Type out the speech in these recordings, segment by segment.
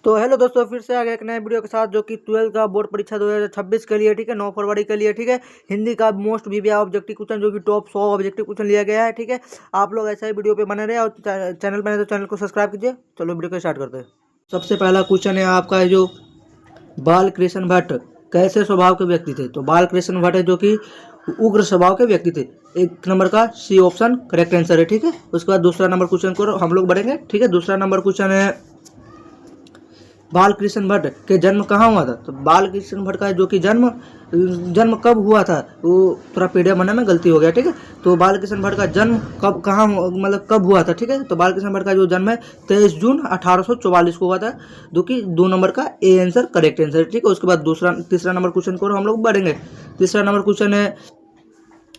तो हेलो दोस्तों, फिर से आ गए एक नए वीडियो के साथ जो कि 12 का बोर्ड परीक्षा 2026 के लिए, ठीक है, 9 फरवरी के लिए, ठीक है। हिंदी का मोस्ट वीवीआई ऑब्जेक्टिव क्वेश्चन जो कि टॉप 100 ऑब्जेक्टिव क्वेश्चन लिया गया है, ठीक है। आप लोग ऐसा ही वीडियो पे बने रहे और चैनल बने तो चैनल को सब्सक्राइब कीजिए। चलो वीडियो को स्टार्ट करते हैं। सबसे पहला क्वेश्चन है आपका जो बालकृष्ण भट्ट कैसे स्वभाव के व्यक्ति थे। तो बालकृष्ण भट्ट है जो कि उग्र स्वभाव के व्यक्ति थे। एक नंबर का सी ऑप्शन करेक्ट आंसर है, ठीक है। उसके बाद दूसरा नंबर क्वेश्चन को हम लोग बढ़ेंगे, ठीक है। दूसरा नंबर क्वेश्चन है बालकृष्ण भट्ट के जन्म कहाँ हुआ था। तो बालकृष्ण भट्ट का जो कि जन्म कब हुआ था, वो थोड़ा पीडीएफ बनने में गलती हो गया, ठीक है। तो बालकृष्ण भट्ट का जन्म कब हुआ था, ठीक है। तो बालकृष्ण भट्ट का जो जन्म है 23 जून 1844 को हुआ था, जो कि 2 नंबर का ए आंसर करेक्ट आंसर है, ठीक है। उसके बाद तीसरा नंबर क्वेश्चन को हम लोग बढ़ेंगे। तीसरा नंबर क्वेश्चन है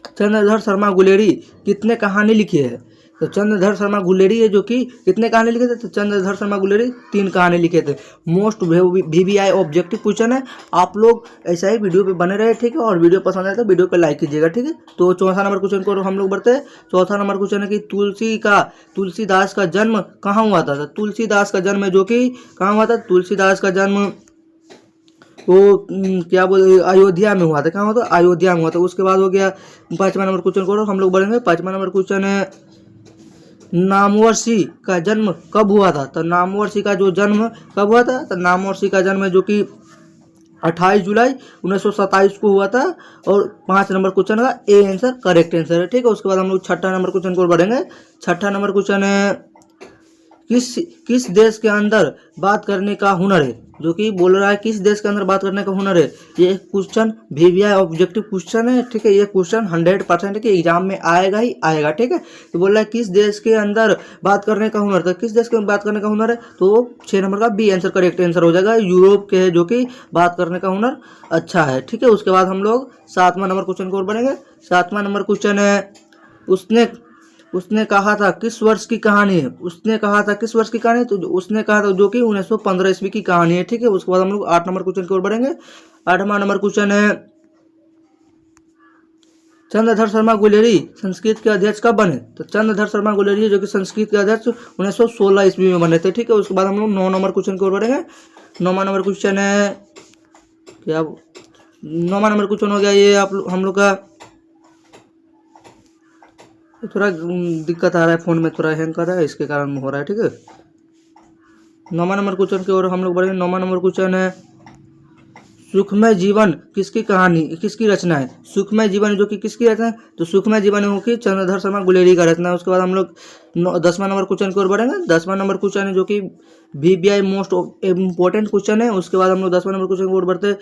चंद्रधर शर्मा गुलेरी कितने कहानी लिखी है। तो चंद्रधर शर्मा गुलेरी है जो कि कितने कहानी लिखे थे। तो चंद्रधर शर्मा गुलेरी 3 कहानी लिखे थे। मोस्ट वीवीआई ऑब्जेक्टिव क्वेश्चन है। आप लोग ऐसा ही वीडियो पे बने रहे, ठीक है। और वीडियो पसंद आए तो वीडियो को लाइक कीजिएगा, ठीक है। तो चौथा नंबर क्वेश्चन को हम लोग बढ़ते हैं। चौथा नंबर क्वेश्चन है कि तुलसीदास का जन्म कहाँ हुआ था। तुलसीदास का जन्म है जो कि कहाँ हुआ था। तुलसीदास का जन्म वो क्या बोले अयोध्या में हुआ था। कहाँ हुआ था, अयोध्या में हुआ था। उसके बाद हो गया 5वां नंबर क्वेश्चन को हम लोग बढ़ेंगे। 5वां नंबर क्वेश्चन है नामवर्षी का जन्म कब हुआ था। तो नामवर्षी का जो जन्म कब हुआ था। तो नामवर्षी का जन्म है जो कि 28 जुलाई 1927 को हुआ था। और 5 नंबर क्वेश्चन का ए आंसर करेक्ट आंसर है, ठीक है। उसके बाद हम लोग 6ठा नंबर क्वेश्चन को बढ़ेंगे। 6ठा नंबर क्वेश्चन है किस देश के अंदर बात करने का हुनर है। जो कि बोल रहा है किस देश के अंदर बात करने का हुनर है। ये क्वेश्चन वीवीआई ऑब्जेक्टिव क्वेश्चन है, ठीक है। ये क्वेश्चन 100% के एग्जाम में आएगा ही आएगा, ठीक है। तो बोल रहा है किस देश के अंदर बात करने का हुनर था। किस देश के बात करने का हुनर है, तो 6 नंबर का बी आंसर करेक्ट आंसर हो जाएगा। यूरोप के है जो कि बात करने का हुनर अच्छा है, ठीक है। उसके बाद हम लोग 7वां नंबर क्वेश्चन को बढ़ेंगे। 7वां नंबर क्वेश्चन है उसने कहा था किस वर्ष की कहानी है। उसने कहा था किस वर्ष की कहानी है। तो उसने कहा था जो कि 1915 ईस्वी की कहानी है, ठीक है। उसके बाद हम लोग 8 नंबर क्वेश्चन की ओर बढ़ेंगे। 8वां नंबर क्वेश्चन है चंद्रधर शर्मा गुलेरी संस्कृत के अध्यक्ष कब बने। तो चंद्रधर शर्मा गुलेरी जो कि संस्कृत के अध्यक्ष 1916 ईस्वी में बने थे, ठीक है। उसके बाद हम लोग 9 नंबर क्वेश्चन की ओर बढ़ेंगे। 9वां नंबर क्वेश्चन है क्या 9वां नंबर क्वेश्चन हो गया ये हम लोग का थोड़ा दिक्कत आ रहा है, फोन में थोड़ा हैंग कर रहा है, इसके कारण हो रहा है, ठीक है। 9वां नंबर क्वेश्चन की ओर हम लोग बढ़ेंगे। 9वां नंबर क्वेश्चन है सुखमय जीवन किसकी रचना है। सुखमय जीवन जो कि किसकी रचना है। तो सुखमय जीवन हो कि चंद्रधर शर्मा गुलेरी का रचना है। उसके बाद हम लोग 10वां नंबर क्वेश्चन की ओर बढ़ेंगे। 10वां नंबर क्वेश्चन है जो कि वीवीआई मोस्ट इम्पोर्टेंट क्वेश्चन है। उसके बाद हम लोग 10वां नंबर क्वेश्चन की ओर बढ़ते।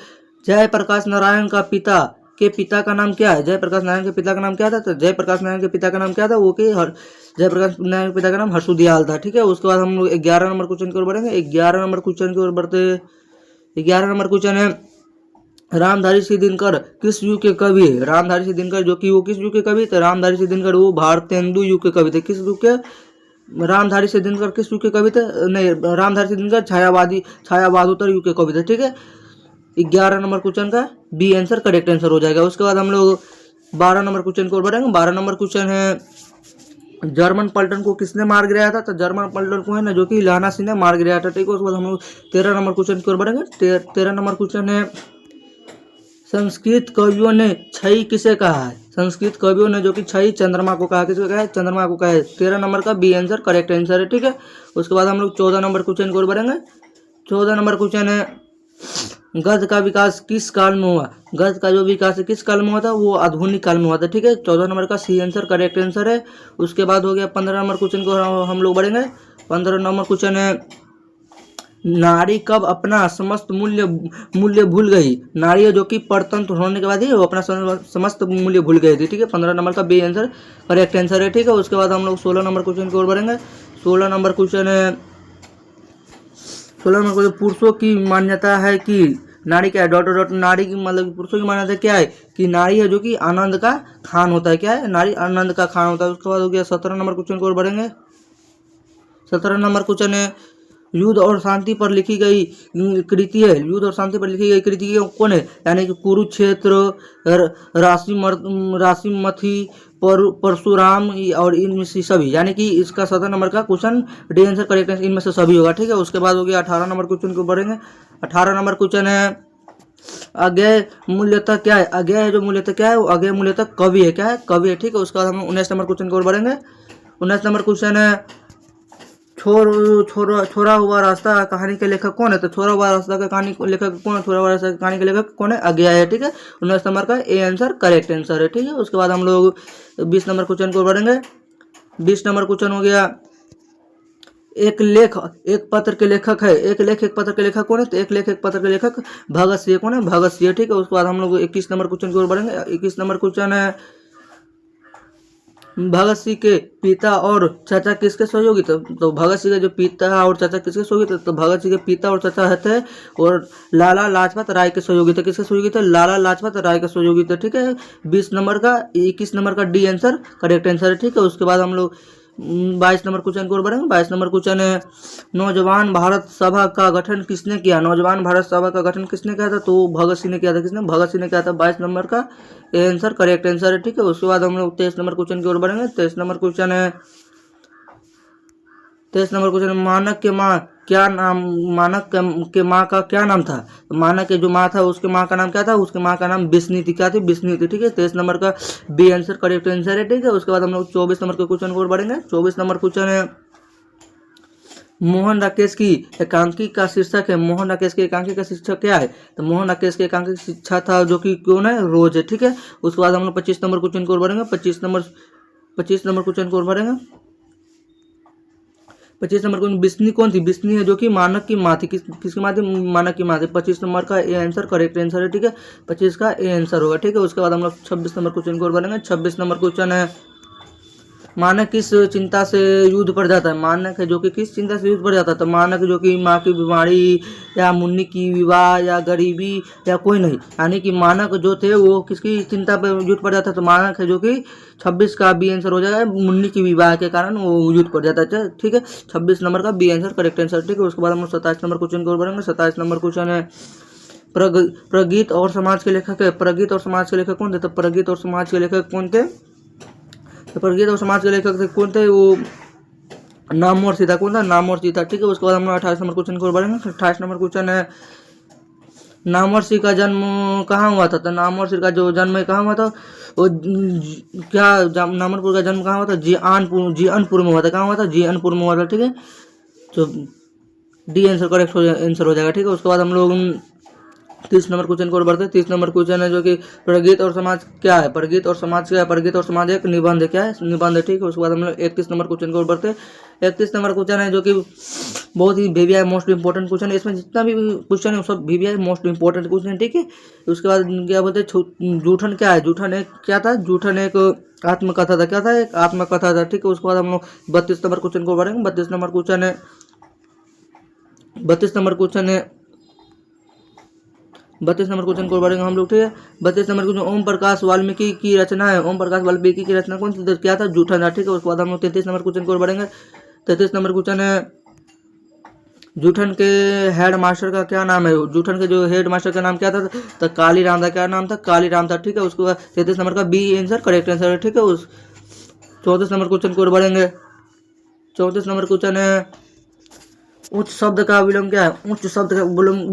जयप्रकाश नारायण के पिता का नाम क्या है। जयप्रकाश नारायण के पिता का नाम क्या था। तो जयप्रकाश नारायण के पिता का नाम क्या था, वो कि जयप्रकाश नारायण के पिता का नाम हर्षुदयाल था, ठीक है। उसके बाद हम लोग 11 नंबर क्वेश्चन की ओर बढ़ेंगे। 11 नंबर क्वेश्चन की ओर बढ़ते। 11 नंबर क्वेश्चन है रामधारी सिंह दिनकर किस युग के कवि है। रामधारी सिंह दिनकर जो कि वो किस युग के कवि थे। रामधारी सिंह दिनकर वो भारतेंदु युग के कवि थे। किस युग के रामधारी सिंह दिनकर किस युग के कवि थे। नहीं, रामधारी सिंह दिनकर छायावादोत्तर युग के कवि थे, ठीक है। 11 नंबर क्वेश्चन का बी आंसर करेक्ट आंसर हो जाएगा। उसके बाद हम लोग 12 नंबर क्वेश्चन को बढ़ेंगे। 12 नंबर क्वेश्चन है जर्मन पलटन को किसने मार गिराया था। तो जर्मन पलटन को है ना जो कि लहना सिंह ने मार गिराया था, ठीक है। उसके बाद हम लोग 13 नंबर क्वेश्चन की ओर बढ़ेंगे। 13 नंबर क्वेश्चन है संस्कृत कवियों ने छई किसे कहा है। संस्कृत कवियों ने जो कि छई चंद्रमा को कहा, किसको कहा है, चंद्रमा को कहा है। 13 नंबर का बी आंसर करेक्ट आंसर है, ठीक है। उसके बाद हम लोग 14 नंबर क्वेश्चन की ओर बढ़ेंगे। 14 नंबर क्वेश्चन है गद्य का विकास किस काल में हुआ। गद्य का जो विकास है किस काल में हुआ था, वो आधुनिक काल में हुआ था, ठीक है। 14 नंबर का सी आंसर करेक्ट आंसर है। उसके बाद हो गया 15 नंबर क्वेश्चन को हम लोग बढ़ेंगे। 15 नंबर क्वेश्चन है नारी कब अपना समस्त मूल्य भूल गई। नारी है जो कि परतंत्र होने के बाद ही वो अपना समस्त मूल्य भूल गई थी, ठीक है। 15 नंबर का बी आंसर करेक्ट आंसर है, ठीक है। उसके बाद हम लोग 16 नंबर क्वेश्चन की ओर बढ़ेंगे। 16 नंबर क्वेश्चन है 16 नंबर पुरुषों की मान्यता है कि नारी क्या है नारी की मतलब पुरुषों की मान्यता क्या है कि नारी है जो कि आनंद का खान होता है। क्या है, नारी आनंद का खान होता है। उसके बाद हो गया 17 नंबर क्वेश्चन की ओर बढ़ेंगे। 17 नंबर क्वेश्चन है युद्ध और शांति पर लिखी गई कृति है। युद्ध और शांति पर लिखी गई कृति कौन है? यानी कि कुरुक्षेत्र, राशिमथी, परशुराम और इनमें से सभी। यानी कि इसका 17 नंबर का क्वेश्चन डी आंसर करेक्ट है, इनमें से सभी होगा। ठीक है, उसके बाद हो गया 18 नंबर क्वेश्चन को बढ़ेंगे। 18 नंबर क्वेश्चन है अज्ञेय मूल्यतः क्या है? अज्ञेय है जो मूल्यतः क्या है? वो अज्ञेय मूल्यतः कवि है। क्या है? कवि है। ठीक है, उसके बाद हम 19 नंबर क्वेश्चन की ओर बढ़ेंगे। 19 नंबर क्वेश्चन है छोरा हुआ रास्ता कहानी के लेखक कौन है? तो छोरा हुआ रास्ता का कहानी लेखक कौन है? छोरा हुआ रास्ता की कहानी के लेखक कौन है? अज्ञेय है। ठीक है, 19 नंबर का ए आंसर करेक्ट आंसर है। ठीक है, उसके बाद हम लोग 20 नंबर क्वेश्चन को बढ़ेंगे। 20 नंबर क्वेश्चन हो गया एक लेख एक पत्र के लेखक है। एक लेख एक पत्र के लेखक कौन है? तो एक लेख एक पत्र के लेखक भगत सिंह कौन है? भगत सिंह। ठीक है, उसके बाद हम लोग 21 नंबर क्वेश्चन की ओर बढ़ेंगे। 21 नंबर क्वेश्चन है भगत सिंह के पिता और चाचा किसके सहयोगी थे? तो भगत सिंह के जो पिता और चाचा किसके सहयोगी थे? तो भगत सिंह के पिता और चाचा थे और लाला लाजपत राय के सहयोगी थे। किसके सहयोगी थे? लाला लाजपत राय के सहयोगी थे। ठीक है, 20 नंबर का 21 नंबर का डी आंसर करेक्ट आंसर है। ठीक है, उसके बाद हम लोग 22 नंबर क्वेश्चन की ओर बढ़ेंगे। 22 नंबर क्वेश्चन है नौजवान भारत सभा का गठन किसने किया? नौजवान भारत सभा का गठन किसने किया था? तो भगत सिंह ने किया था। किसने? भगत सिंह ने किया था। 22 नंबर का आंसर करेक्ट आंसर है। ठीक है, उसके बाद हम लोग 23 नंबर क्वेश्चन की ओर बढ़ेंगे। 23 नंबर क्वेश्चन है 23 नंबर क्वेश्चन मानक के माँ क्या नाम? मानक के माँ का क्या नाम था? तो मानक के जो माँ था उसके माँ का नाम क्या था? उसके माँ का नाम बिस्नी थी। क्या थी? बिस्नी थी। ठीक है, 23 नंबर का बी आंसर करेक्ट आंसर है। ठीक है, उसके बाद हम लोग 24 नंबर के क्वेश्चन को बढ़ेंगे। 24 नंबर क्वेश्चन है मोहन राकेश की एकांकी का शीर्षक है। मोहन राकेश की एकांकी का शीर्षक क्या है? तो मोहन राकेश की एकांकी शिक्षा था जो कि कौन है? रोज है। ठीक है, उसके बाद हम लोग 25 नंबर क्वेश्चन को बढ़ेंगे। 25 नंबर क्वेश्चन को बढ़ेंगे। 25 नंबर क्वेश्चन बिस्नी कौन थी? बिस्नी है जो कि मानक की माँ थी। किसकी माँ थी? मानक की माँ थी। 25 नंबर का ए आंसर करेक्ट आंसर है। ठीक है, 25 का ए आंसर होगा। ठीक है, उसके बाद हम लोग 26 नंबर क्वेश्चन को बढ़ेंगे। 26 नंबर क्वेश्चन है मानक किस चिंता से युद्ध पर जाता है? मानक है जो कि किस चिंता से युद्ध पर जाता है? तो मानक जो कि माँ की बीमारी या मुन्नी की विवाह या गरीबी या कोई नहीं। यानी कि मानक जो थे वो किसकी चिंता पर युद्ध पर जाता है? तो मानक है जो कि 26 का बी आंसर हो जाएगा। मुन्नी की विवाह के कारण वो युद्ध पर जाता है। ठीक है, 26 नंबर का बी आंसर करेक्ट आंसर। ठीक है, उसके बाद हम 27 नंबर क्वेश्चन को बढ़ेंगे। 27 नंबर क्वेश्चन है प्रगीत और समाज के लेखक है। प्रगीत और समाज के लेखक कौन थे? तो प्रगीत और समाज के लेखक कौन थे? तो प्रगीत और समाज के लेखक थे कौन थे? वो नाम और सीता कौन था? नाम और सीता। ठीक है, उसके बाद हम 28 नंबर क्वेश्चन को बढ़ेंगे। 28 नंबर क्वेश्चन है नामवर सिंह का जन्म कहाँ हुआ था? तो नामवर सिंह का जो जन्म कहाँ हुआ था? वो नामरपुर का जन्म कहाँ हुआ था? जीअनपुर में हुआ था। कहाँ हुआ था? जीअनपुर में हुआ था। ठीक है, तो डी आंसर करेक्ट आंसर हो जाएगा। ठीक है, उसके बाद हम लोग 30 नंबर क्वेश्चन को बढ़ते हैं। 30 नंबर क्वेश्चन है जो कि प्रगीत और समाज क्या है? प्रगीत और समाज क्या है? प्रगीत और समाज एक निबंध है। क्या है? निबंध है। ठीक है, उसके बाद हम लोग 31 नंबर क्वेश्चन को बढ़ते हैं। 31 नंबर क्वेश्चन है जो कि बहुत ही वीवीआई मोस्ट इंपॉर्टेंट क्वेश्चन है। इसमें जितना भी क्वेश्चन है सब वीवीआई मोस्ट इंपॉर्टेंट क्वेश्चन है। ठीक है, उसके बाद क्या बोलते हैं जूठन क्या है? जूठन एक क्या था? जूठन एक आत्मकथा था। क्या था? एक आत्मकथा था। ठीक है, उसके बाद हम लोग 32 नंबर क्वेश्चन को बढ़ेंगे। 32 नंबर क्वेश्चन है 32 नंबर क्वेश्चन है 32 नंबर क्वेश्चन को बढ़ेंगे हम लोग। ठीक है, 32 नंबर क्वेश्चन ओम प्रकाश वाल्मीकि की रचना है। ओम प्रकाश वाल्मीकि की रचना कौन सी? तो क्या था? जूठन था। ठीक है, उसके बाद हम लोग 33 नंबर क्वेश्चन को बढ़ेंगे। 33 नंबर क्वेश्चन है जूठन के हेड मास्टर का क्या नाम है? जूठन के जो हेड मास्टर का नाम क्या था? तो काली राम था। क्या नाम था? काली राम था। ठीक है, उसके बाद 33 नंबर का बी आंसर करेक्ट आंसर है। ठीक है, उस 34 नंबर क्वेश्चन को बढ़ेंगे। 34 नंबर क्वेश्चन है उच्च शब्द का विलोम क्या है? उच्च शब्द का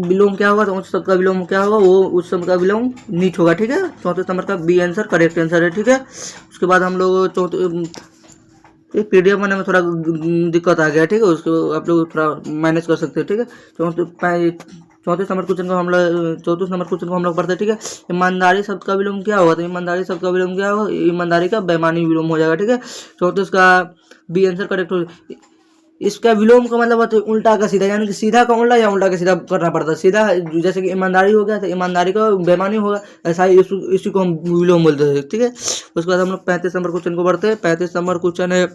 विलोम क्या होगा? तो उच्च शब्द का विलोम क्या होगा? वो उच्च शब्द का विलोम नीच होगा। ठीक है, 34 नंबर का बी आंसर करेक्ट आंसर है। ठीक है, उसके बाद हम लोग पीडीएफ बनाने में थोड़ा दिक्कत आ गया। ठीक है, उसको आप लोग थोड़ा मैनेज कर सकते हैं। ठीक है, 34 नंबर क्वेश्चन को हम लोग 34 नंबर क्वेश्चन को हम लोग पढ़ते हैं। ठीक है, ईमानदारी शब्द का विलोम क्या होगा? तो ईमानदारी शब्द का विलोम क्या होगा? ईमानदारी का बेईमानी विलोम हो जाएगा। ठीक है, 34 का बी आंसर करेक्ट हो। इसका विलोम का मतलब होता है उल्टा का सीधा, यानी कि सीधा का उल्टा या उल्टा का सीधा करना पड़ता है। सीधा जैसे कि ईमानदारी हो गया तो ईमानदारी का बेईमानी होगा, ऐसा ही इसी को हम विलोम बोलते हैं। ठीक है, उसके बाद हम लोग 35 नंबर क्वेश्चन को बढ़ते हैं। 35 नंबर क्वेश्चन है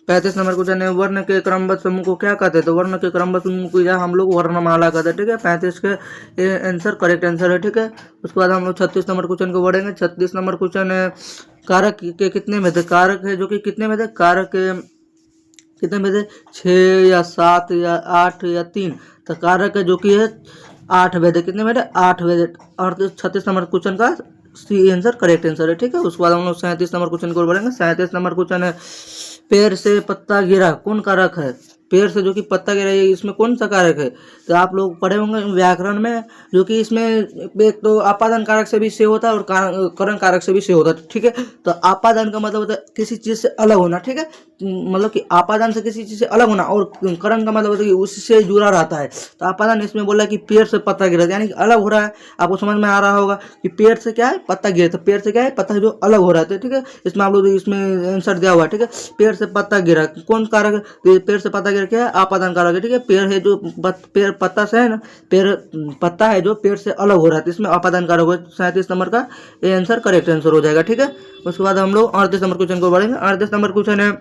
35 नंबर क्वेश्चन है वर्ण के क्रमबद्ध समूह को क्या कहते हैं? तो वर्ण के क्रमबद्ध समूह को या हम लोग वर्णमाला कहते हैं। ठीक है, 35 के आंसर करेक्ट आंसर है। ठीक है, उसके बाद हम लोग 36 नंबर क्वेश्चन को बढ़ेंगे। 36 नंबर क्वेश्चन है कारक के कितने में थे? कारक है जो कि कितने में थे? कारक के कितने भेद है, 6 या 7 या 8 या 3, तो कारक है जो कि है 8 भेद है। कितने भेद है, 8 भेद है। और 36 नंबर क्वेश्चन का सी आंसर करेक्ट आंसर है। ठीक है, उसके बाद हम लोग 37 नंबर क्वेश्चन को बढ़ेंगे। 37 नंबर क्वेश्चन है, पेड़ से पत्ता गिरा कौन कारक है, पेड़ से जो कि पत्ता गिरा है इसमें कौन सा कारक है। तो आप लोग पढ़े होंगे व्याकरण में, जो कि इसमें एक तो आपादान कारक से भी से होता है और करण कारक से भी से होता है। ठीक है, तो आपादान का मतलब होता है किसी चीज से अलग होना। ठीक है, मतलब कि आपादान से किसी चीज से अलग होना, और करण का मतलब होता है कि उससे जुड़ा रहता है। तो आपादान इसमें बोला कि पेड़ से पत्ता गिरा, यानी कि अलग हो रहा है। आपको समझ में आ रहा होगा कि पेड़ से क्या है, पत्ता गिरा, तो पेड़ से क्या है, पत्ता जो अलग हो रहा है। ठीक है, इसमें आप लोग इसमें आंसर दिया हुआ है। ठीक है, पेड़ से पत्ता गिरा कौन कारक है, पेड़ से पत्ता गिरा क्या है, आपादान कारक है। ठीक है, पेड़ है जो पेड़ पत्ता से है ना, पेड़ पत्ता है जो पेड़ से अलग हो रहा है, तो इसमें आपादान कारक हो। 37 नंबर का ये आंसर करेक्ट आंसर हो जाएगा। ठीक है, उसके बाद हम लोग 38 नंबर क्वेश्चन को बढ़ेंगे। 38 नंबर क्वेश्चन है,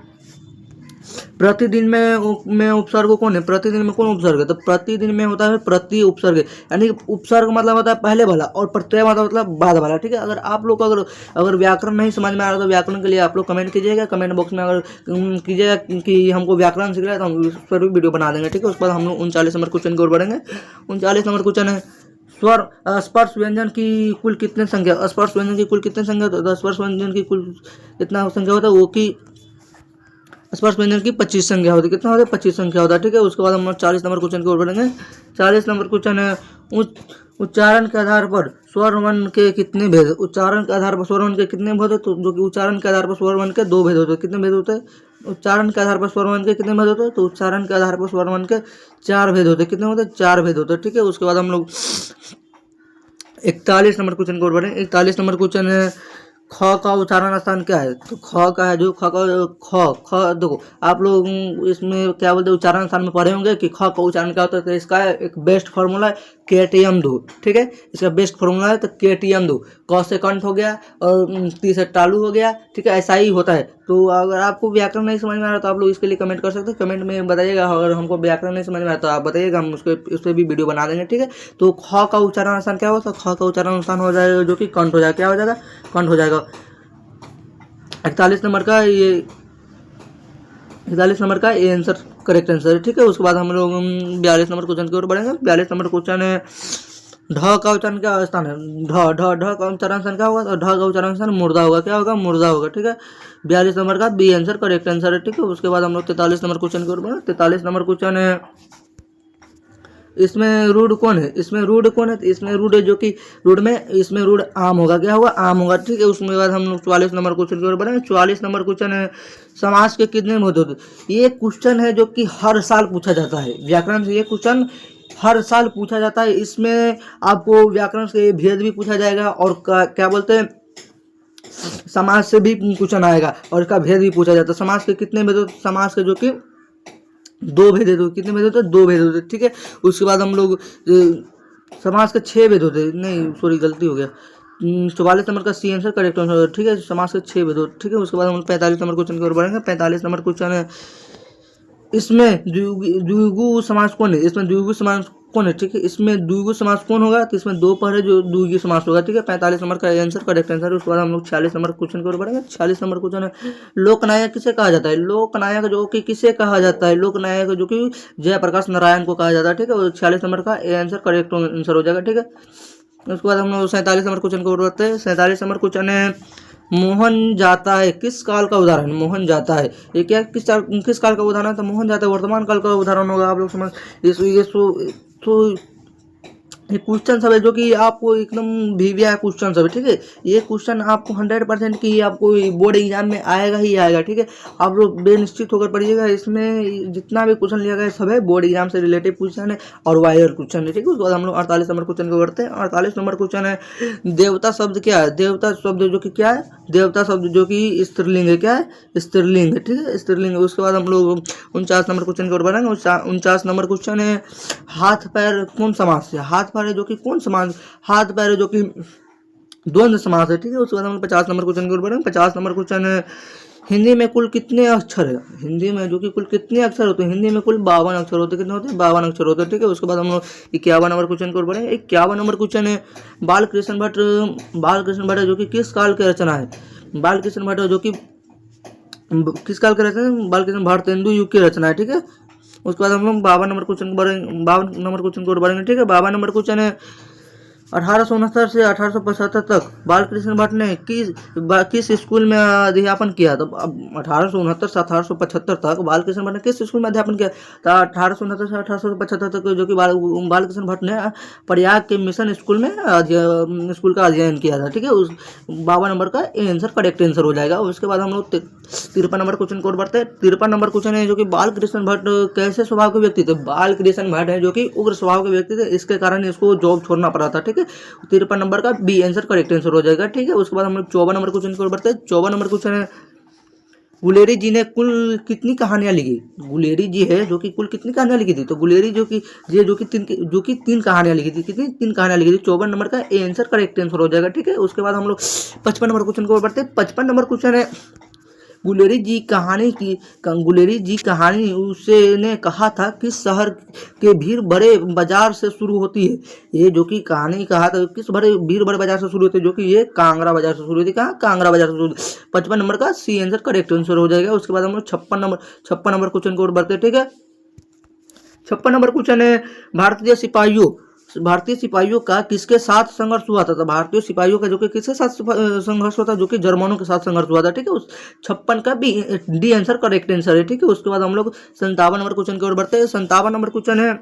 प्रतिदिन में उपसर्ग कौन है, प्रतिदिन में कौन उपसर्ग है। तो प्रतिदिन में होता है प्रति उपसर्ग, यानी उपसर्ग मतलब होता है पहले वाला, और प्रत्यय मतलब बाद वाला। ठीक है, अगर आप लोग को अगर व्याकरण नहीं समझ में आ रहा तो व्याकरण के लिए आप लोग कमेंट कीजिएगा, कमेंट बॉक्स में अगर कीजिएगा कि हमको व्याकरण सीख रहा है तो हम उस पर भी वीडियो बना देंगे। ठीक है, उसके बाद हम लोग 39 नंबर क्वेश्चन की ओर बढ़ेंगे। 39 नंबर क्वेश्चन है, स्वर स्पर्श व्यंजन की कुल कितने संख्या, स्पर्श व्यंजन की कुल कितने संख्या, तो स्पर्श व्यंजन की कुल कितना संख्या होता है, वो की स्पर्श व्यंजन की 25 संख्या होती है। कितना होता है, 25 संख्या होता है। ठीक है, उसके बाद हम लोग 40 नंबर क्वेश्चन की ओर बढ़ेंगे। 40 नंबर क्वेश्चन है, उच्चारण के आधार पर स्वर वर्ण के कितने भेद, उच्चारण के आधार पर स्वर वर्ण के कितने भेद होते हैं, तो जो कि उच्चारण के आधार पर स्वर वर्ण के 2 भेद होते हैं। कितने भेद होते हैं, उच्चारण के आधार पर स्वर वर्ण के कितने भेद होते हैं, तो उच्चारण के आधार पर स्वर वर्ण के 4 भेद होते हैं। कितने होते हैं, 4 भेद होते हैं। ठीक है, उसके बाद हम लोग 41 नंबर क्वेश्चन की ओर बढ़ेंगे। 41 नंबर क्वेश्चन है, ख का उच्चारण स्थान क्या है, तो ख का है जो ख का ख देखो आप लोग इसमें क्या बोलते हैं, उच्चारण स्थान में पढ़े होंगे कि ख का उच्चारण क्या होता है। तो इसका एक बेस्ट फॉर्मूला है केटीएम दो। ठीक है, इसका बेस्ट फॉर्मूला है तो केटीएम दो, क से कंठ हो गया और टी से टालू हो गया। ठीक है, ऐसा ही होता है। तो अगर आपको व्याकरण नहीं समझ में आ रहा तो आप लोग इसके लिए कमेंट कर सकते हैं, कमेंट में बताइएगा। अगर हमको व्याकरण नहीं समझ में आया तो आप बताइएगा, हम उस पर भी वीडियो बना देंगे। ठीक है, तो ख का उच्चारण स्थान क्या होगा, तो ख का उच्चारण स्थान हो जाएगा जो कि कंठ हो जाएगा। क्या हो जाएगा, कंठ हो जाएगा। 41 नंबर का ये 41 नंबर का ये आंसर करेक्ट आंसर है। ठीक है, उसके बाद हम लोग 42 नंबर क्वेश्चन की ओर बढ़ेंगे। 42 नंबर क्वेश्चन है, ढ का उच्चारण क्या स्थान है, ढ ढ ढ का उच्चारण स्थान क्या होगा, तो ढ का उच्चारण स्थान मुर्दा होगा। क्या होगा, मुर्दा होगा। ठीक है, 42 नंबर का बी आंसर करेक्ट आंसर है। ठीक है, उसके बाद हम लोग 43 नंबर क्वेश्चन की ओर बढ़ेंगे। 43 नंबर क्वेश्चन है, इसमें रूड कौन है, इसमें रूड कौन है, इसमें रूड है जो कि रूड में इसमें रूड आम होगा। क्या होगा, आम होगा। ठीक है, उसके बाद हम लोग 44 नंबर क्वेश्चन की ओर बढ़ेंगे। 44 नंबर क्वेश्चन है, समास के कितने भेद होते हैं। ये क्वेश्चन है जो कि हर साल पूछा जाता है व्याकरण से, ये क्वेश्चन हर साल पूछा जाता है। इसमें आपको व्याकरण से भेद भी पूछा जाएगा और क्या बोलते हैं, समाज से भी क्वेश्चन आएगा और इसका भेद भी पूछा जाता है। समाज के कितने भेद होते, समाज के जो कि 2 भेद होते, कितने भेद होते, 2 भेद होते। ठीक है, उसके बाद हम लोग समाज के 6 भेद होते, नहीं सॉरी गलती हो गया, 44 नंबर का सी आंसर करेक्ट आंसर। ठीक है, समाज के 6 भेद होते। ठीक है, उसके बाद हम लोग 45 नंबर क्वेश्चन की ओर बढ़ेंगे। 45 नंबर क्वेश्चन है, इसमें द्विगु समास कौन है, इसमें द्विगु समास कौन है। ठीक है, इसमें द्विगु समास कौन होगा, तो इसमें 2 पर है जो द्विगु समास होगा। ठीक है, 45 नंबर का आंसर करेक्ट आंसर है। उसके बाद हम लोग 46 नंबर क्वेश्चन की ओर बढ़ेंगे। 46 नंबर क्वेश्चन है, लोकनायक किसे कहा जाता है, लोकनायक जो कि किसे कहा जाता है, लोकनायक जो कि जयप्रकाश नारायण को कहा जाता है। ठीक है, 46 नंबर का आंसर करेक्ट आंसर हो जाएगा। ठीक है, उसके बाद हम लोग 47 नंबर क्वेश्चन को बढ़ते हैं। 47 नंबर क्वेश्चन है, मोहन जाता है किस काल का उदाहरण, मोहन जाता है ये क्या किस काल का उदाहरण है, तो मोहन जाता है वर्तमान काल का उदाहरण होगा। आप लोग समझ ये क्वेश्चन सब है जो कि आपको एकदम वीवीआई क्वेश्चन सब है। ठीक है, ये क्वेश्चन आपको 100% की आपको बोर्ड एग्जाम में आएगा ही आएगा। ठीक है, आप लोग बेनिश्चित होकर पढ़िएगा, इसमें जितना भी क्वेश्चन लिया गया सब है बोर्ड एग्जाम से रिलेटेड क्वेश्चन है और वायर क्वेश्चन है। ठीक है, उसके बाद हम लोग 48 नंबर क्वेश्चन को करते हैं। 48 नंबर क्वेश्चन है, देवता शब्द क्या है, देवता शब्द जो कि क्या है, देवता शब्द जो कि स्त्रीलिंग है। क्या है, स्त्रीलिंग है। ठीक है, स्त्रीलिंग है। उसके बाद हम लोग 49 नंबर क्वेश्चन की ओर बढ़ेंगे। 49 नंबर क्वेश्चन है, हाथ पैर कौन समास है, हाथ पैर है जो कि कौन समास, हाथ पैर है जो कि द्वंद्व समास है। ठीक है, उसके बाद हम 50 नंबर क्वेश्चन की ओर बढ़ेंगे। 50 नंबर क्वेश्चन है, हिंदी में कुल कितने अक्षर है, हिंदी में जो कि कुल कितने अक्षर होते हैं, हिंदी में कुल 52 अक्षर होते हैं। कितने होते हैं, 52 अक्षर होते हैं। ठीक है, उसके बाद हम लोग 51 नंबर क्वेश्चन की ओर बढ़ेंगे। 51 नंबर क्वेश्चन है, बालकृष्ण भट्ट जो कि किस काल की रचना है, बालकृष्ण भट्ट जो कि किस काल की रचना है? बालकृष्ण भारतेंदु युग की रचना है, ठीक है। उसके बाद हम लोग 52 नंबर क्वेश्चन बढ़ेंगे, 52 नंबर क्वेश्चन को बढ़ेंगे, ठीक है। 52 नंबर क्वेश्चन है 1869 से 1875 तक बालकृष्ण भट्ट ने किस स्कूल में अध्यापन किया? तो अब 1869 से 1875 तक बालकृष्ण भट्ट ने किस स्कूल में अध्यापन किया? तो 1869 से 1875 तक जो कि बालकृष्ण भट्ट ने प्रयाग के मिशन स्कूल में स्कूल का अध्ययन किया था, ठीक है। उस 52 नंबर का आंसर करेक्ट आंसर हो जाएगा। उसके बाद हम लोग 53 नंबर क्वेश्चन को बढ़ते हैं। 53 नंबर क्वेश्चन है जो कि बालकृष्ण भट्ट कैसे स्वभाव के व्यक्ति थे? बालकृष्ण भट्ट है जो कि उग्र स्वभाव के व्यक्ति थे, इसके कारण इसको जॉब छोड़ना पड़ा था, ठीक है। 53 नंबर का बी आंसर करेक्ट आंसर हो जाएगा, ठीक है। उसके बाद हम लोग 54 नंबर क्वेश्चन की ओर बढ़ते हैं। 54 नंबर क्वेश्चन है गुलेरी जी ने कुल कितनी कहानियां लिखी? गुलेरी जी है जो कि कुल कितनी कहानियां लिखी थी? तो गुलेरी जो कि तीन कहानियां लिखी थी। कितनी? 3 कहानियां लिखी थी। 54 नंबर का ए आंसर करेक्ट आंसर हो जाएगा, ठीक है। उसके बाद हम लोग 55 नंबर क्वेश्चन को बढ़ते हैं। 55 नंबर क्वेश्चन है गुलेरी जी कहानी उसने कहा था किस शहर के भीड़ बड़े बाजार से शुरू होती है? ये जो कि कहानी कहा था किस भीड़ बड़े बाजार से शुरू होती है? जो कि ये कांगड़ा बाजार से शुरू होती है। कहाँ? कांगड़ा बाजार से शुरू होती है। 55 नंबर का सी आंसर करेक्ट आंसर हो जाएगा। उसके बाद हम लोग 56 नंबर क्वेश्चन को और बढ़ते हैं, ठीक है। 56 नंबर क्वेश्चन है भारतीय सिपाहियों का किसके साथ संघर्ष हुआ था? तो भारतीय सिपाहियों का जो कि किसके साथ संघर्ष हुआ था? जो कि जर्मनों के साथ संघर्ष हुआ था, ठीक है। उस 56 का B D answer correct answer है, ठीक है। उसके बाद हम लोग 57 नंबर क्वेश्चन की ओर बढ़ते हैं। 57 नंबर क्वेश्चन है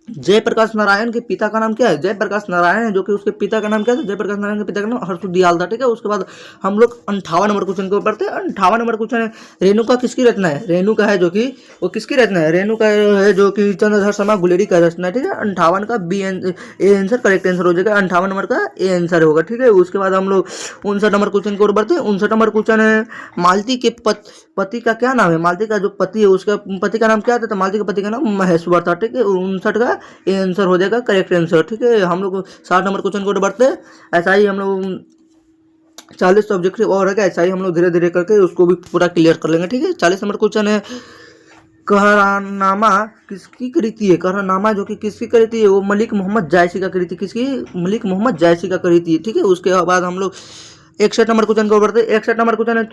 जयप्रकाश नारायण के पिता का नाम क्या है? जयप्रकाश नारायण है जो कि उसके पिता का नाम क्या था? जयप्रकाश नारायण के पिता का नाम हर्षदयाल था, ठीक है। उसके बाद हम लोग 58 नंबर क्वेश्चन को पढ़ते हैं। 58 नंबर क्वेश्चन है रेणुका किसकी रचना है? रेणुका है जो कि वो किसकी रचना है? रेणुका है जो कि चंद्रधर शर्मा गुलेरी का रचना है, ठीक है। 58 का B A answer correct answer हो जाएगा। 58 नंबर का ए आंसर होगा, ठीक है। उसके बाद हम लोग 59 नंबर क्वेश्चन को बढ़ते हैं। 59 नंबर क्वेश्चन है मालती के पति का क्या नाम है? मालती का जो पति है उसका पति का नाम क्या था? तो मालती के पति का नाम महेश्वर था, ठीक है। 59 का ये आंसर हो जाएगा करेक्ट आंसर, ठीक है। हम लोग 60 नंबर क्वेश्चन को बढ़ते हैं। ऐसा ही हम लोग 40 ऑब्जेक्टिव और है, ऐसा ही हम लोग धीरे धीरे करके उसको भी पूरा क्लियर कर लेंगे, ठीक है। 40 नंबर क्वेश्चन है कहरानामा किसकी कृति है? कहरानामा जो कि किसकी कृति है? वो मलिक मोहम्मद जायसी का कृति। किसकी? मलिक मोहम्मद जायसी का कृति है, ठीक है। उसके बाद हम लोग 61 नंबर क्वेश्चन को बढ़ते हैं। 61 नंबर क्वेश्चन है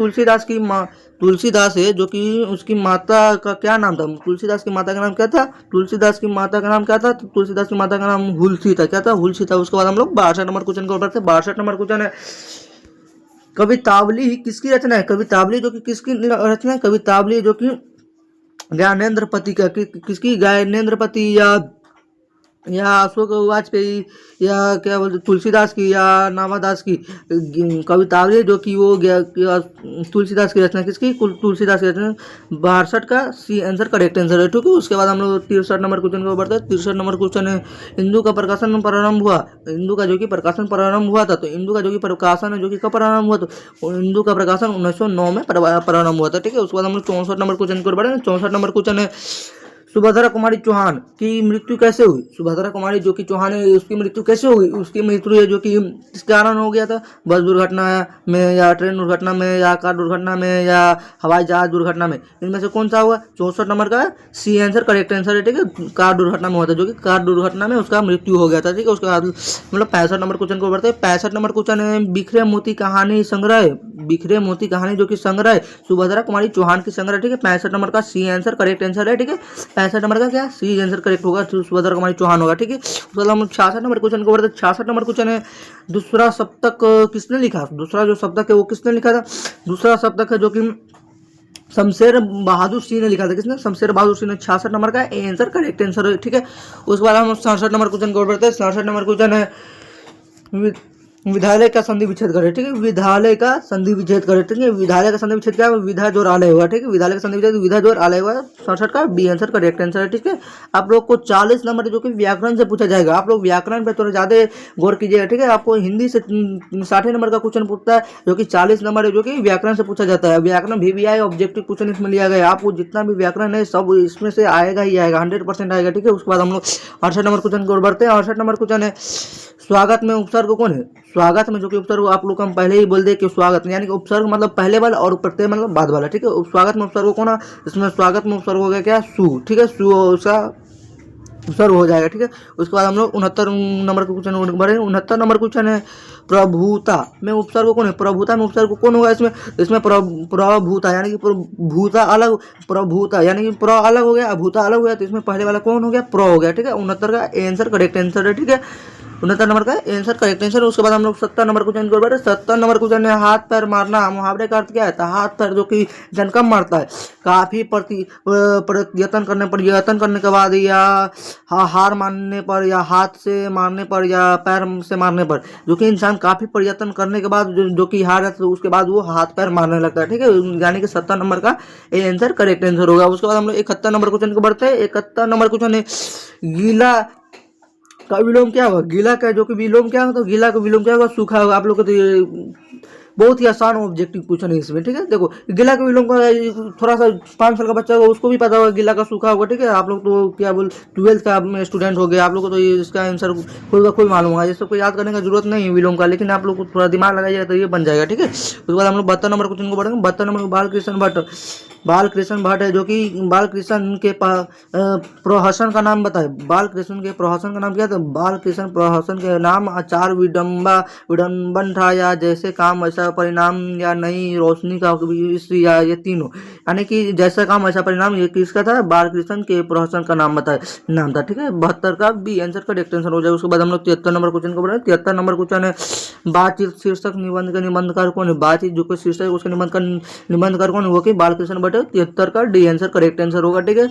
तुलसीदास है जो कि उसकी माता का क्या नाम था? तुलसीदास की माता का नाम क्या था? तुलसीदास की माता का नाम क्या था? तो तुलसीदास की माता का नाम हुलसी था। क्या था? हुलसी था। उसके बाद हम लोग 62 नंबर क्वेश्चन को बढ़ते हैं। 62 नंबर क्वेश्चन है कवितावली किसकी रचना है? कवितावली जो कि किसकी रचना है? कवितावली जो कि ज्ञानेंद्रपति का किसकी? ज्ञानेंद्रपति या अशोक वाजपेयी या क्या बोलते तुलसीदास की या नामादास की कवितावली जो कि वो तुलसीदास की रचना। किसकी? तुलसीदास की रचना। 62 का सी आंसर करेक्ट आंसर है, ठीक है। उसके बाद हम लोग 63 नंबर क्वेश्चन को बढ़ते हैं। 63 नंबर क्वेश्चन है हिंदू का प्रकाशन प्रारंभ हुआ। हिंदू का जो कि प्रकाशन प्रारंभ हुआ था, तो हिंदू का जो कि प्रकाशन है जो कि कब प्रारंभ हुआ? तो हिंदू का प्रकाशन 1909 में प्रारंभ हुआ था, ठीक है। उसके बाद हम लोग 64 नंबर क्वेश्चन को बढ़े। 64 नंबर क्वेश्चन है सुभद्रा कुमारी चौहान की मृत्यु कैसे हुई? सुभद्रा कुमारी जो कि चौहान है उसकी मृत्यु कैसे हुई? उसकी मृत्यु है जो कि किस कारण हो गया था? बस दुर्घटना में या ट्रेन दुर्घटना में या कार दुर्घटना में या हवाई जहाज दुर्घटना में, इनमें से कौन सा हुआ? 64 नंबर का सी आंसर करेक्ट आंसर है, ठीक है। कार दुर्घटना में हुआ था जो कि कार दुर्घटना में उसका मृत्यु हो गया था, ठीक है। उसके बाद मतलब 65 नंबर क्वेश्चन को बढ़ते हैं। 65 नंबर क्वेश्चन है बिखरे मोती कहानी संग्रह। बिखरे मोती कहानी जो कि संग्रह सुभद्रा कुमारी चौहान की संग्रह, ठीक है। 65 नंबर का सी आंसर करेक्ट आंसर है, ठीक है। 65 नंबर का क्या सी आंसर करेक्ट होगा? सुभद्रा कुमारी चौहान होगा, ठीक है। उसके बाद हम 66 नंबर क्वेश्चन को बढ़ते हैं। 66 नंबर क्वेश्चन है दूसरा सप्तक किसने लिखा? दूसरा जो सप्तक है वो किसने लिखा था? दूसरा सप्तक है जो कि शमशेर बहादुर सिंह ने लिखा था। किसने? शमशेर बहादुर सिंह ने। 66 नंबर का आंसर करेक्ट आंसर है, ठीक है। उसके बाद हम 67 नंबर क्वेश्चन को बढ़ते हैं। 67 नंबर क्वेश्चन है विद्यालय का संधि विच्छेद करे, ठीक है। विद्यालय का संधि विच्छेद करे, ठीक है। विद्यालय का संधि विच्छेद क्या है? विधा जोर आलय होगा, ठीक है। विद्यालय का संधि विच्छेद विधा जोर आलय होगा। 67 का बी आंसर करेक्ट आंसर है, ठीक है। आप लोग को 40 नंबर जो कि व्याकरण से पूछा जाएगा। आप लोग व्याकरण पे थोड़ा ज्यादा गौर कीजिएगा, ठीक है। आपको हिंदी से 60 नंबर का क्वेश्चन पूछता है जो कि 40 नंबर है जो कि व्याकरण से पूछा जाता है। व्याकरण VVI ऑब्जेक्टिव क्वेश्चन इसमें लिया गया है। आपको जितना भी व्याकरण है सब इसमें से आएगा ही आएगा, 100% आएगा, ठीक है। उसके बाद हम लोग 68 नंबर क्वेश्चन को बढ़ते हैं। 68 नंबर क्वेश्चन है स्वागत में उपसर्ग कौन है? स्वागत में जो कि उपसर्ग आप लोग को हम पहले ही बोल दे कि स्वागत यानी कि उपसर्ग मतलब पहले वाला और प्रत्यय मतलब बाद वाला, ठीक है। स्वागत में उपसर्ग कौन है? इसमें स्वागत में उपसर्ग हो गया क्या? सु, ठीक है। सु उसका उपसर्ग हो जाएगा, ठीक है। उसके बाद हम लोग 69 नंबर का क्वेश्चन बढ़े। 69 नंबर क्वेश्चन है प्रभुता में उपसर्ग कौन है, प्रभुता में उपसर्ग कौन होगा इसमें, इसमें प्रभुता यानी कि भूता अलग, प्रभुता यानी कि प्र अलग हो गया, भूता अलग हो गया, तो इसमें पहले वाला कौन हो गया, प्र हो गया। ठीक है, 69 का आंसर करेक्ट आंसर है। ठीक है, 69 नंबर का आंसर करेक्ट आंसर। उसके बाद हम लोग 70 नंबर क्वेश्चन को बढ़े। 70 नंबर क्वेश्चन है हाथ पैर मारना, मुहावरे का अर्थ क्या है, तो हाथ पैर जो कि जन कम मारता है, काफी प्रयत्न करने पर, यत्न करने के बाद, या हार मानने पर, या हाथ से मारने पर, या पैर से मारने पर, जो कि इंसान काफी प्रयत्न करने के बाद जो कि हार है, तो उसके बाद वो हाथ पैर मारने लगता है। ठीक है, यानी कि 70 नंबर का आंसर करेक्ट आंसर होगा। उसके बाद हम लोग 71 नंबर क्वेश्चन को बढ़ते हैं। 71 नंबर क्वेश्चन है गीला का विलोम क्या होगा, गीला का जो कि विलोम क्या होगा, तो गीला का विलोम क्या होगा, सूखा होगा। आप लोग को तो ये बहुत ही आसान ऑब्जेक्टिव क्वेश्चन है इसमें। ठीक है, देखो गीला का विलोम का थोड़ा सा 5 साल का बच्चा होगा उसको भी पता होगा गीला का सूखा होगा। ठीक है, आप लोग तो क्या बोल 12th का स्टूडेंट हो गए, आप लोग को तो इसका आंसर खुद का खुद मालूम होगा, ये सबको याद करने का जरूरत नहीं है विलोम का, लेकिन आप लोग को थोड़ा दिमाग लगाइएगा तो ये बन जाएगा। ठीक है, उसके बाद हम लोग 72 नंबर क्वेश्चन को बढ़ेंगे। 72 नंबर बालकृष्ण भट्ट, बालकृष्ण भट्ट है जो कि बालकृष्ण के प्रहसन का नाम बताए, बालकृष्ण के प्रहसन का नाम क्या था, बालकृष्ण प्रहसन के नाम आचार विडम्बन था, या जैसे काम वैसा परिणाम, या नई रोशनी का या ये तीनों, यानी कि जैसा काम वैसा परिणाम, ये किसका था, बालकृष्ण के प्रहसन का नाम बताए नाम था। ठीक है, 72 का बी आंसर करेक्ट आंसर हो जाएगा। उसके बाद हम लोग 73 नंबर क्वेश्चन को बढ़े। 73 नंबर क्वेश्चन है बातचीत शीर्षक निबंध का निबंधकार कौन है, बातचीत जो कि शीर्षक उसके निबंधकार कौन है, वो कि बालकृष्ण भट्ट। 73 का डी आंसर करेक्ट आंसर होगा। ठीक है,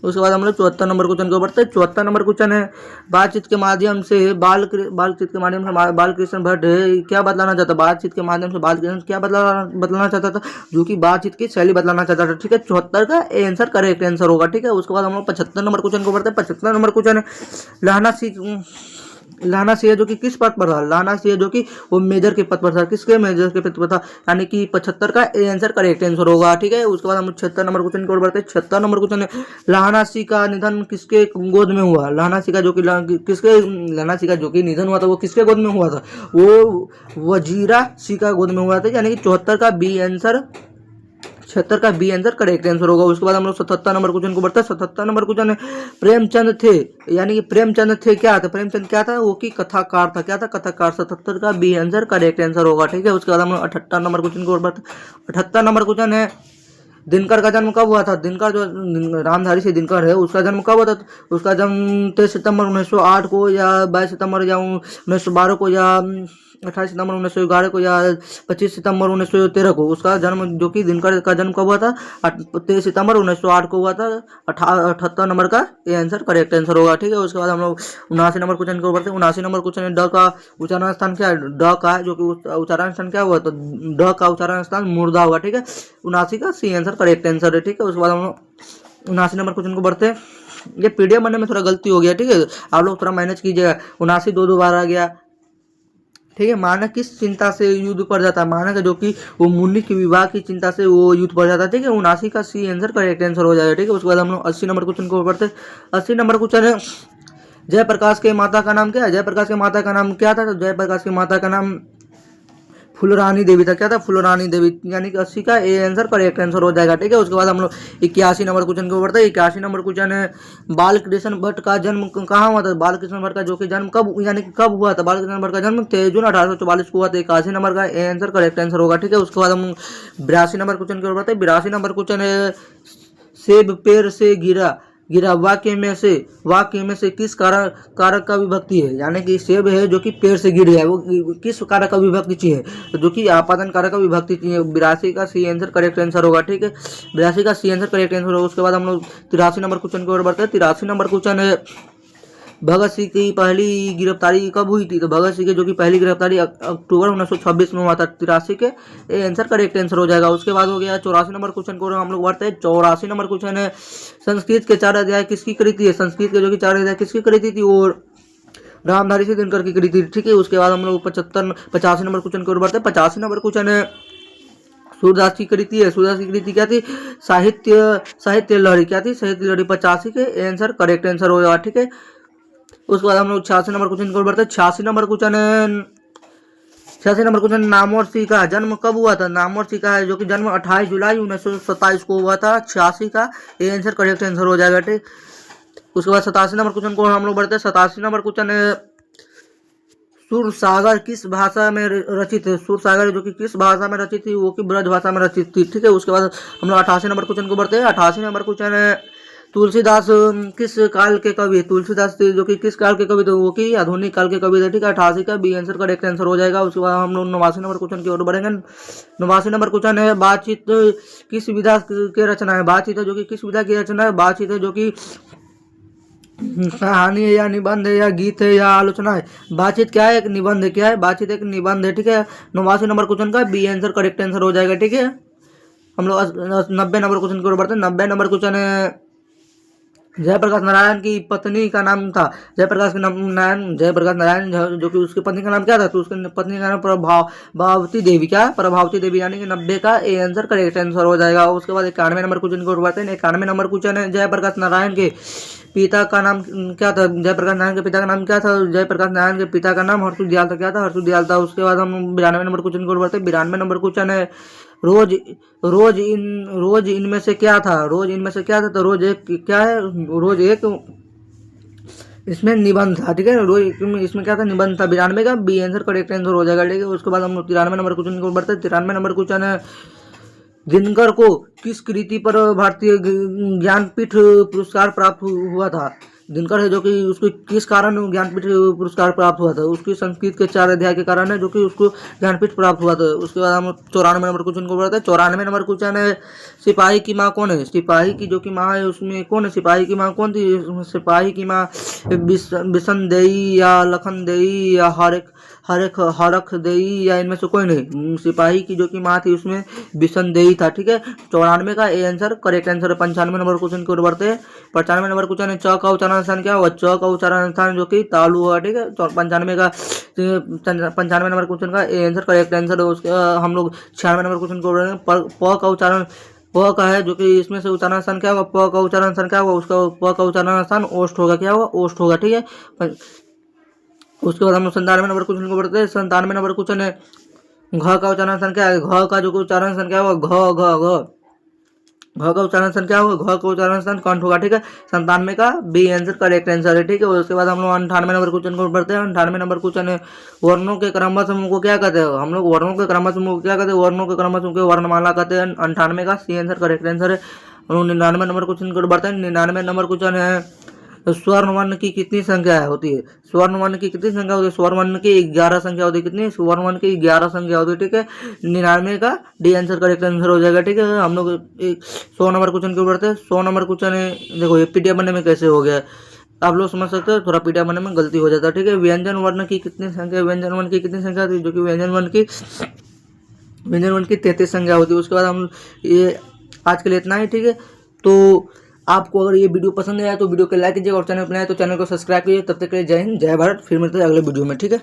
उसके बाद हम लोग 74 नंबर क्वेश्चन को बढ़ते हैं। 74 नंबर क्वेश्चन है बातचीत के माध्यम से बातचीत के माध्यम से बालकृष्ण भट्ट क्या बदलाना चाहता, बातचीत के माध्यम से बालकृष्ण क्या बदलाना चाहता था, जो कि बातचीत की शैली बदलाना चाहता था। ठीक है, 74 का आंसर करेक्ट आंसर होगा। ठीक है, उसके बाद हम लोग 75 नंबर क्वेश्चन को बढ़ते हैं। 75 नंबर क्वेश्चन है लाना सिंह जो कि किस पद पर था, लाना सिंह जो कि वो मेजर के पद पर था, किसके मेजर के पद पर था, यानी कि 75 का आंसर करेक्ट आंसर होगा। ठीक है, उसके बाद हम 76 नंबर क्वेश्चन की ओर बढ़ते हैं। 76 नंबर क्वेश्चन है लाना सिंह का निधन किसके गोद में हुआ, लाना सिंह का जो कि लाना सिंह का जो कि निधन हुआ था वो किसके गोद में हुआ था, वो वजीरा सिंह का गोद में हुआ था, यानी कि 74 का बी आंसर 76 का बी आंसर करेक्ट आंसर होगा। उसके बाद हम लोग 77 नंबर क्वेश्चन को बढ़ते हैं। 77 नंबर क्वेश्चन है प्रेमचंद थे, यानी कि प्रेमचंद थे क्या था, प्रेमचंद क्या था, वो की कथाकार था, क्या था, कथाकार। 77 का बी आंसर करेक्ट आंसर होगा। ठीक है, उसके बाद हम लोग 78 नंबर क्वेश्चन को बढ़ते हैं। 78 नंबर क्वेश्चन है दिनकर का जन्म कब हुआ था, दिनकर जो रामधारी से दिनकर है उसका जन्म कब हुआ था, उसका जन्म 23 सितंबर 1908 को, या 22 सितंबर या 1912 को, या 28 सितंबर 1911 को, या 25 सितंबर 1913 को। उसका जन्म जो कि दिनकर का जन्म कब हुआ था, 23 सितंबर 1908 को हुआ था। 78 नंबर का ये आंसर करेक्ट आंसर होगा। ठीक है, उसके बाद हम लोग 79 नंबर क्वेश्चन को बढ़ते हैं। 79 नंबर क्वेश्चन है ड का उच्चारण स्थान क्या है, ड का जो कि उच्चारण स्थान क्या हुआ, तो ड का उच्चारण स्थान मुर्दा होगा। ठीक है, 79 का सी आंसर करेक्ट आंसर है। ठीक है, उसके बाद हम लोग 79 नंबर क्वेश्चन को बढ़ते हैं। ये पीडीएफ बनने में थोड़ा गलती हो गया। ठीक है, आप लोग थोड़ा मैनेज कीजिएगा। 79 दो बार आ गया। ठीक है, मानक किस चिंता से युद्ध पर जाता है, मानक जो कि वो मुन्नी के विवाह की चिंता से वो युद्ध पर जाता है। ठीक है, 79 का सी आंसर करेक्ट आंसर हो जाएगा। ठीक है, उसके बाद हम लोग 80 नंबर क्वेश्चन को पढ़ते हैं। 80 नंबर क्वेश्चन है जयप्रकाश के माता का नाम क्या है, जयप्रकाश के माता का नाम क्या था, तो जयप्रकाश की माता का नाम फुलरानी देवी था, क्या था, फुलरानी देवी, यानी कि 80 का ए आंसर करेक्ट आंसर हो जाएगा। ठीक है, उसके बाद हम लोग 81 नंबर क्वेश्चन को बढ़ते हैं। 81 नंबर क्वेश्चन है बालकृष्ण भट्ट का जन्म कहाँ हुआ था, बालकृष्ण भट्ट का जो कि जन्म कब, यानी कि कब हुआ था, बालकृष्ण भट्ट का जन्म 23 जून 1844 को हुआ था। 81 नंबर का ए आंसर करेक्ट आंसर होगा। ठीक है, उसके बाद हम 82 नंबर क्वेश्चन की ओर बढ़ते हैं। 82 नंबर क्वेश्चन है सेब पेड़ से गिरा गिरा वाक्य में से किस कारक का विभक्ति है, यानी कि सेब है जो कि पेड़ से गिर गया, वो किस कारक का विभक्ति चाहिए, तो जो कि आपादन कारक का विभक्ति चाहिए। 82 का सी आंसर करेक्ट आंसर होगा। ठीक है, 82 का सी आंसर करेक्ट आंसर होगा। उसके बाद हम लोग 83 नंबर क्वेश्चन की ओर बढ़ते हैं। 83 नंबर क्वेश्चन है भगत सिंह की पहली गिरफ्तारी कब हुई थी, तो भगत सिंह की जो कि पहली गिरफ्तारी अक्टूबर 1926 में हुआ था। 83 के आंसर करेक्ट आंसर हो जाएगा। उसके बाद हो गया 84 नंबर क्वेश्चन को हम लोग बढ़ते हैं। 84 नंबर क्वेश्चन है संस्कृत के 4 अध्याय किसकी कृति है, संस्कृत के जो कि 4 अध्याय किसकी कृति थी, और रामधारी से दिनकर की कृति थी। ठीक है, उसके बाद हम लोग 85 नंबर क्वेश्चन की ओर बढ़ते हैं। 85 नंबर क्वेश्चन है सूरदास की कृति है, सूरदास की कृति क्या थी, साहित्य लहरी, क्या थी, साहित्य लहरी। 85 के आंसर करेक्ट आंसर हो जाएगा। ठीक है, उसके बाद हम लोग 86 नंबर क्वेश्चन को बढ़ते हैं। 86 नंबर क्वेश्चन है 86 नंबर क्वेश्चन नामवर सिंह का जन्म कब हुआ था, नामवर सिंह का है जो कि जन्म 28 जुलाई 1927 को हुआ था। 86 का ये आंसर करेक्ट आंसर हो जाएगा। ठीक, उसके बाद 87 नंबर क्वेश्चन को हम लोग बढ़ते हैं। 87 नंबर क्वेश्चन है सूरसागर किस भाषा में रचित है? सूरसागर जो कि किस भाषा में रचित थी? वो कि ब्रज भाषा में रचित थी। ठीक है, उसके बाद हम लोग 88 नंबर क्वेश्चन को बढ़ते हैं। 88 नंबर क्वेश्चन है तुलसीदास किस काल के कवि? तुलसीदास जो कि किस काल के कवि थे? वो कि आधुनिक काल के कवि थे। ठीक है, 88 का बी आंसर करेक्ट आंसर हो जाएगा। उसके बाद हम लोग 89 नंबर क्वेश्चन की ओर बढ़ेंगे। 89 नंबर क्वेश्चन है बातचीत किस विधा की रचना है? बातचीत है जो कि किस विधा की रचना है? बातचीत है जो कि कहानी है या निबंध है या गीत है या आलोचना है? बातचीत क्या है? एक निबंध है। क्या है? बातचीत एक निबंध है। ठीक है, 89 नंबर क्वेश्चन का बी आंसर करेक्ट आंसर हो जाएगा। ठीक है, हम लोग 90 नंबर क्वेश्चन की ओर बढ़ते हैं। 90 नंबर क्वेश्चन है जयप्रकाश नारायण की पत्नी का नाम था। जयप्रकाश नारायण जो कि उसकी पत्नी का नाम क्या था? तो उसकी पत्नी का नाम प्रभावती देवी। क्या? प्रभावती देवी, यानी कि 90 का ए आंसर करेक्ट आंसर हो जाएगा। उसके बाद 91 नंबर क्वेश्चन को बढ़ते हैं। 91 नंबर क्वेश्चन है जयप्रकाश नारायण के पिता का नाम क्या था? जयप्रकाश नारायण के पिता का नाम क्या था? जयप्रकाश नारायण के पिता का नाम हर्षु दयाल था। क्या था? हर्षु दयाल था। उसके बाद हम 92 नंबर क्वेश्चन को बढ़ते हैं। 92 नंबर क्वेश्चन है रोज रोज इनमें से क्या था? रोज इनमें से क्या था? तो रोज एक क्या है? रोज एक इसमें निबंध था। ठीक है, रोज इसमें क्या था? निबंध था। 92 का बी आंसर करेक्ट आंसर हो जाएगा। ठीक है, उसके बाद हम 93 नंबर क्वेश्चन को बढ़ते हैं। 93 नंबर क्वेश्चन है दिनकर को किस कृति पर भारतीय ज्ञानपीठ पुरस्कार प्राप्त हुआ था? दिनकर है जो कि उसको किस कारण ज्ञानपीठ पुरस्कार प्राप्त हुआ था? उसकी संस्कृत के 4 अध्याय के कारण है जो कि उसको ज्ञानपीठ प्राप्त हुआ था। उसके बाद हम 94 नंबर क्वेश्चन को बढ़ते हैं। 94 नंबर क्वेश्चन है सिपाही की माँ कौन है? सिपाही की जो कि माँ है उसमें कौन है? सिपाही की माँ कौन थी? सिपाही की माँ बिशन देई या लखन देई या हरख देई या इनमें से कोई नहीं। सिपाही की जो कि माँ थी उसमें बिशन देई था। ठीक है, 94 का ए आंसर करेक्ट आंसर है। 95 नंबर क्वेश्चन की ओर बढ़ते हैं। 95 नंबर क्वेश्चन है च का उच्चारण स्थान क्या हुआ? च का उच्चारण स्थान जो कि तालु हुआ। ठीक है, 95 नंबर क्वेश्चन का ए आंसर करेक्ट आंसर है। उसके हम लोग 96 नंबर क्वेश्चन को बढ़ रहे हैं। प का उच्चारण प का है जो कि इसमें से उच्चारण स्थान क्या होगा? प का उच्चारण स्थान क्या होगा? उसका प का उच्चारण स्थान ओष्ठ होगा। क्या होगा? ओष्ठ होगा। ठीक है, उसके बाद हम 97 नंबर क्वेश्चन को बढ़ते हैं। 97 नंबर क्वेश्चन है घ का उच्चारण स्थान क्या है? घ का जो उच्चारण स्थान क्या होगा? घ का उच्चारण स्थान क्या होगा? घ का उच्चारण स्थान कंठ होगा। ठीक है, 97 का बी आंसर करेक्ट आंसर है। ठीक है, उसके बाद हम लोग 98 नंबर क्वेश्चन को बढ़ते हैं। 98 नंबर क्वेश्चन है वर्णों के क्रमबद्ध समूह को क्या कहते हैं? हम लोग वर्णों के क्रमबद्ध समूह को क्या कहते हैं? वर्णों के क्रमबद्ध समूह को वर्णमाला कहते हैं। 98 का सी आंसर करेक्ट आंसर है। 99 नंबर क्वेश्चन को बढ़ते हैं। 99 नंबर क्वेश्चन है स्वर्ण वर्ण की कितनी संख्या होती है? स्वर्ण वर्ण की कितनी संख्या होती है? स्वर्ण वर्ण की 11 संख्या होती है। कितनी? स्वर्ण वर्ण की 11 संख्या होती है। ठीक है, 99 का डी आंसर करेक्ट आंसर हो जाएगा। ठीक है, हम लोग 100 नंबर क्वेश्चन के ऊपर बढ़ते हैं। 100 नंबर क्वेश्चन है, देखो ये पीडीएफ बनने में कैसे हो गया आप लोग समझ सकते हो, थोड़ा पीडीएफ बनने में गलती हो जाता है। ठीक है, व्यंजन वर्ण की कितनी संख्या? व्यंजन वर्ण की कितनी संख्या होती है? जो कि व्यंजन वर्ण की 33 संख्या होती है। उसके बाद हम ये आज के लिए इतना ही। ठीक है, तो आपको अगर ये वीडियो पसंद आया तो वीडियो को लाइक कीजिएगा और चैनल पर नए तो चैनल को सब्सक्राइब कीजिए। तब तक के लिए जय हिंद, जय भारत। फिर मिलते हैं अगले वीडियो में। ठीक है।